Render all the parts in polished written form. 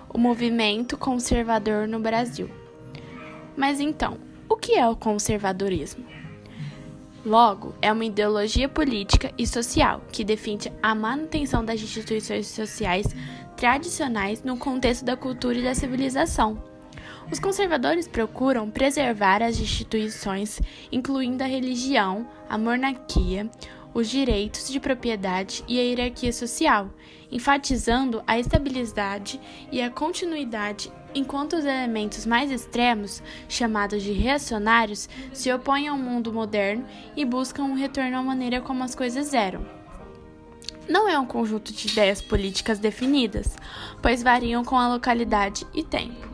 O movimento conservador no Brasil. Mas então, o que é o conservadorismo? Logo, é uma ideologia política e social que defende a manutenção das instituições sociais tradicionais no contexto da cultura e da civilização. Os conservadores procuram preservar as instituições, incluindo a religião, a monarquia, os direitos de propriedade e a hierarquia social, enfatizando a estabilidade e a continuidade, enquanto os elementos mais extremos, chamados de reacionários, se opõem ao mundo moderno e buscam um retorno à maneira como as coisas eram. Não é um conjunto de ideias políticas definidas, pois variam com a localidade e tempo.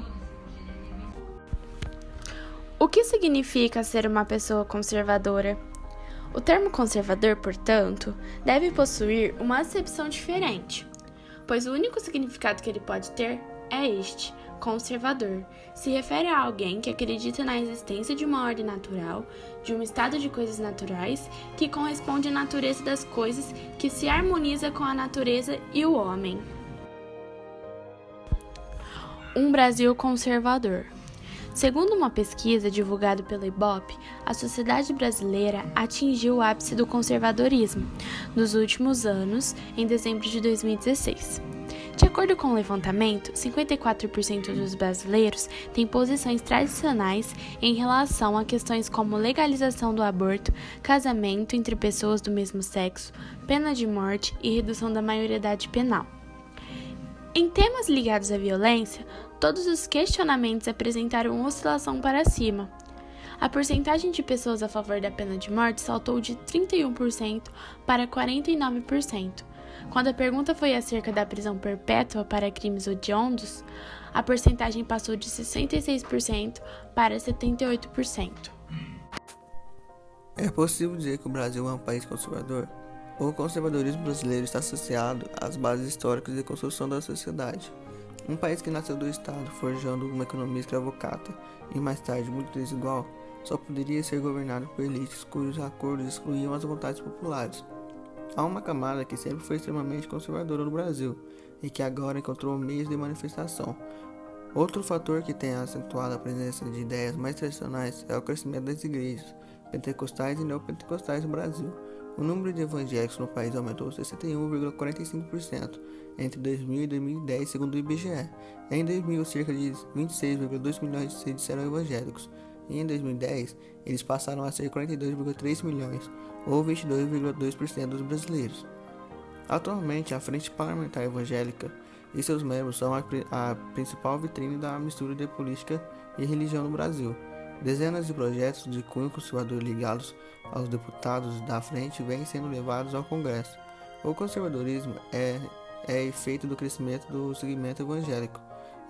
O que significa ser uma pessoa conservadora? O termo conservador, portanto, deve possuir uma acepção diferente, pois o único significado que ele pode ter é este: conservador. Se refere a alguém que acredita na existência de uma ordem natural, de um estado de coisas naturais, que corresponde à natureza das coisas, que se harmoniza com a natureza e o homem. Um Brasil conservador. Segundo uma pesquisa divulgada pela Ibope, a sociedade brasileira atingiu o ápice do conservadorismo nos últimos anos, em dezembro de 2016. De acordo com o levantamento, 54% dos brasileiros têm posições tradicionais em relação a questões como legalização do aborto, casamento entre pessoas do mesmo sexo, pena de morte e redução da maioridade penal. Em temas ligados à violência, todos os questionamentos apresentaram oscilação para cima. A porcentagem de pessoas a favor da pena de morte saltou de 31% para 49%. Quando a pergunta foi acerca da prisão perpétua para crimes hediondos, a porcentagem passou de 66% para 78%. É possível dizer que o Brasil é um país conservador? O conservadorismo brasileiro está associado às bases históricas de construção da sociedade. Um país que nasceu do Estado, forjando uma economia escravocrata e mais tarde muito desigual, só poderia ser governado por elites cujos acordos excluíam as vontades populares. Há uma camada que sempre foi extremamente conservadora no Brasil e que agora encontrou meios de manifestação. Outro fator que tem acentuado a presença de ideias mais tradicionais é o crescimento das igrejas pentecostais e neopentecostais no Brasil. O número de evangélicos no país aumentou 61,45% entre 2000 e 2010, segundo o IBGE. Em 2000, cerca de 26,2 milhões se disseram evangélicos, e em 2010, eles passaram a ser 42,3 milhões, ou 22,2% dos brasileiros. Atualmente, a Frente Parlamentar Evangélica e seus membros são a principal vitrine da mistura de política e religião no Brasil. Dezenas de projetos de cunho conservador ligados aos deputados da frente vêm sendo levados ao Congresso. O conservadorismo é efeito do crescimento do segmento evangélico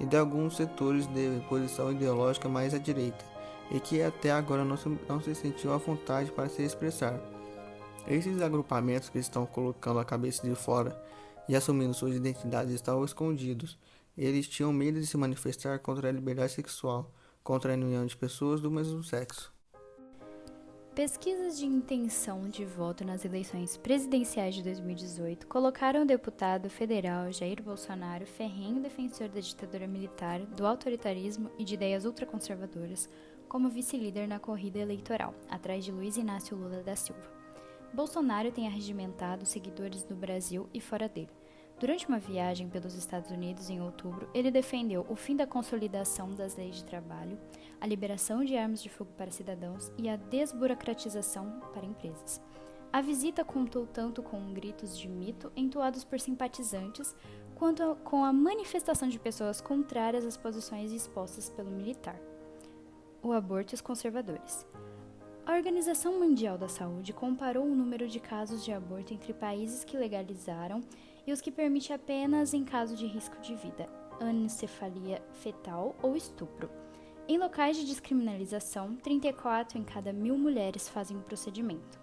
e de alguns setores de posição ideológica mais à direita, e que até agora não se sentiu à vontade para se expressar. Esses agrupamentos que estão colocando a cabeça de fora e assumindo suas identidades estavam escondidos. Eles tinham medo de se manifestar contra a liberdade sexual, contra a união de pessoas do mesmo sexo. Pesquisas de intenção de voto nas eleições presidenciais de 2018 colocaram o deputado federal Jair Bolsonaro, ferrenho defensor da ditadura militar, do autoritarismo e de ideias ultraconservadoras, como vice-líder na corrida eleitoral, atrás de Luiz Inácio Lula da Silva. Bolsonaro tem arregimentado seguidores no Brasil e fora dele. Durante uma viagem pelos Estados Unidos em outubro, ele defendeu o fim da consolidação das leis de trabalho, a liberação de armas de fogo para cidadãos e a desburocratização para empresas. A visita contou tanto com gritos de mito entoados por simpatizantes, quanto com a manifestação de pessoas contrárias às posições expostas pelo militar. O aborto e os conservadores. A Organização Mundial da Saúde comparou o número de casos de aborto entre países que legalizaram e os que permitem apenas em caso de risco de vida, anencefalia fetal ou estupro. Em locais de descriminalização, 34 em cada 1.000 mulheres fazem o procedimento.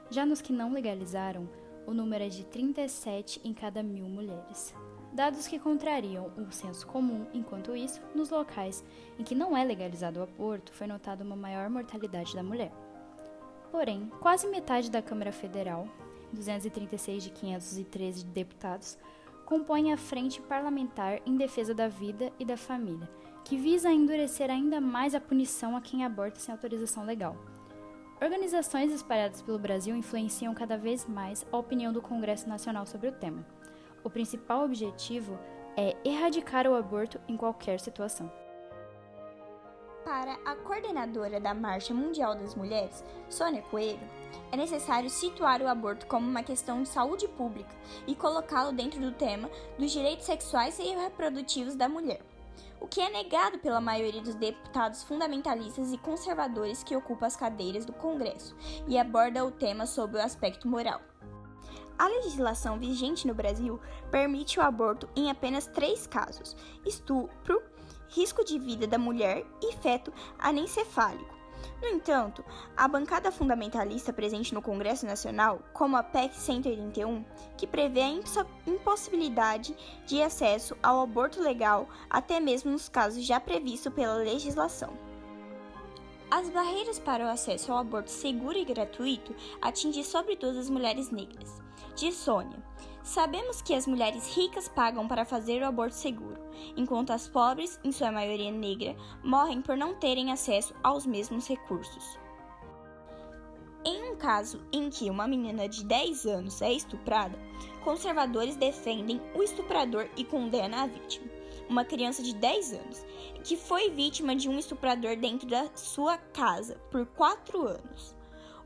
Já nos que não legalizaram, o número é de 37 em cada 1.000 mulheres. Dados que contrariam o senso comum, enquanto isso, nos locais em que não é legalizado o aborto, foi notada uma maior mortalidade da mulher. Porém, quase metade da Câmara Federal, 236 de 513 deputados, compõe a Frente Parlamentar em Defesa da Vida e da Família, que visa endurecer ainda mais a punição a quem aborta sem autorização legal. Organizações espalhadas pelo Brasil influenciam cada vez mais a opinião do Congresso Nacional sobre o tema. O principal objetivo é erradicar o aborto em qualquer situação. Para a coordenadora da Marcha Mundial das Mulheres, Sônia Coelho, é necessário situar o aborto como uma questão de saúde pública e colocá-lo dentro do tema dos direitos sexuais e reprodutivos da mulher, o que é negado pela maioria dos deputados fundamentalistas e conservadores que ocupam as cadeiras do Congresso e aborda o tema sob o aspecto moral. A legislação vigente no Brasil permite o aborto em apenas 3 casos: estupro, risco de vida da mulher e feto anencefálico. No entanto, a bancada fundamentalista presente no Congresso Nacional, como a PEC 181, que prevê a impossibilidade de acesso ao aborto legal até mesmo nos casos já previstos pela legislação. As barreiras para o acesso ao aborto seguro e gratuito atingem sobretudo as mulheres negras. Diz Sônia: sabemos que as mulheres ricas pagam para fazer o aborto seguro, enquanto as pobres, em sua maioria negra, morrem por não terem acesso aos mesmos recursos. Em um caso em que uma menina de 10 anos é estuprada, conservadores defendem o estuprador e condenam a vítima, uma criança de 10 anos, que foi vítima de um estuprador dentro da sua casa por 4 anos.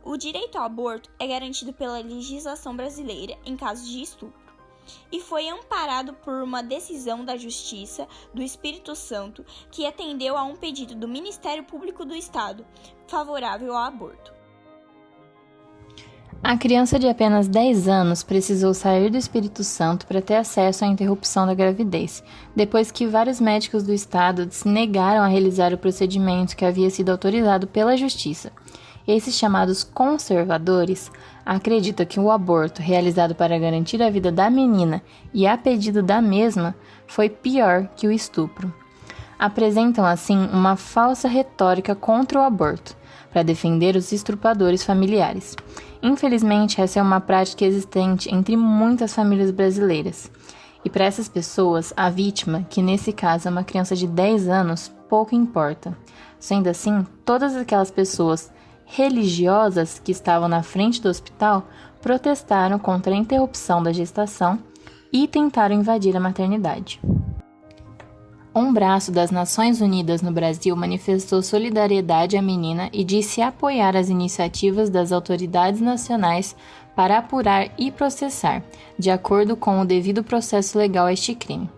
O direito ao aborto é garantido pela legislação brasileira em casos de estupro e foi amparado por uma decisão da Justiça do Espírito Santo que atendeu a um pedido do Ministério Público do Estado favorável ao aborto. A criança de apenas 10 anos precisou sair do Espírito Santo para ter acesso à interrupção da gravidez, depois que vários médicos do estado se negaram a realizar o procedimento que havia sido autorizado pela Justiça. Esses chamados conservadores acreditam que o aborto realizado para garantir a vida da menina e a pedido da mesma foi pior que o estupro. Apresentam, assim, uma falsa retórica contra o aborto, para defender os estupradores familiares. Infelizmente, essa é uma prática existente entre muitas famílias brasileiras. E para essas pessoas, a vítima, que nesse caso é uma criança de 10 anos, pouco importa. Sendo assim, todas aquelas pessoas religiosas que estavam na frente do hospital protestaram contra a interrupção da gestação e tentaram invadir a maternidade. Um braço das Nações Unidas no Brasil manifestou solidariedade à menina e disse apoiar as iniciativas das autoridades nacionais para apurar e processar, de acordo com o devido processo legal a este crime.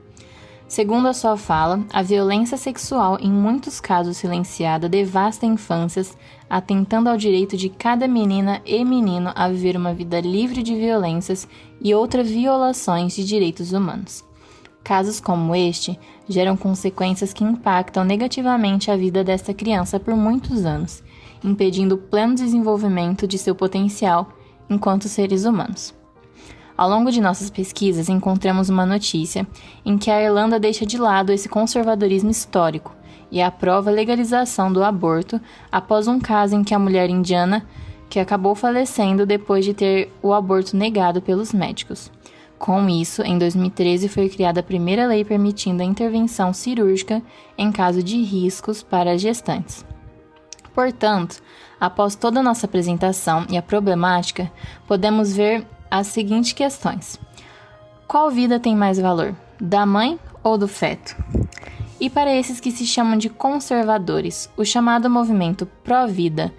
Segundo a sua fala, a violência sexual, em muitos casos silenciada, devasta infâncias, atentando ao direito de cada menina e menino a viver uma vida livre de violências e outras violações de direitos humanos. Casos como este geram consequências que impactam negativamente a vida desta criança por muitos anos, impedindo o pleno desenvolvimento de seu potencial enquanto seres humanos. Ao longo de nossas pesquisas, encontramos uma notícia em que a Irlanda deixa de lado esse conservadorismo histórico e aprova a legalização do aborto após um caso em que a mulher indiana que acabou falecendo depois de ter o aborto negado pelos médicos. Com isso, em 2013 foi criada a primeira lei permitindo a intervenção cirúrgica em caso de riscos para gestantes. Portanto, após toda a nossa apresentação e a problemática, podemos ver as seguintes questões. Qual vida tem mais valor, da mãe ou do feto? E para esses que se chamam de conservadores, o chamado movimento pró-vida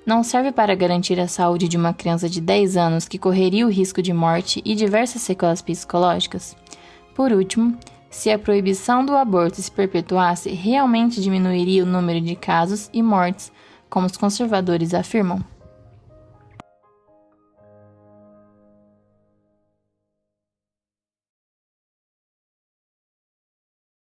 não serve para garantir a saúde de uma criança de 10 anos que correria o risco de morte e diversas sequelas psicológicas? Por último, se a proibição do aborto se perpetuasse, realmente diminuiria o número de casos e mortes, como os conservadores afirmam?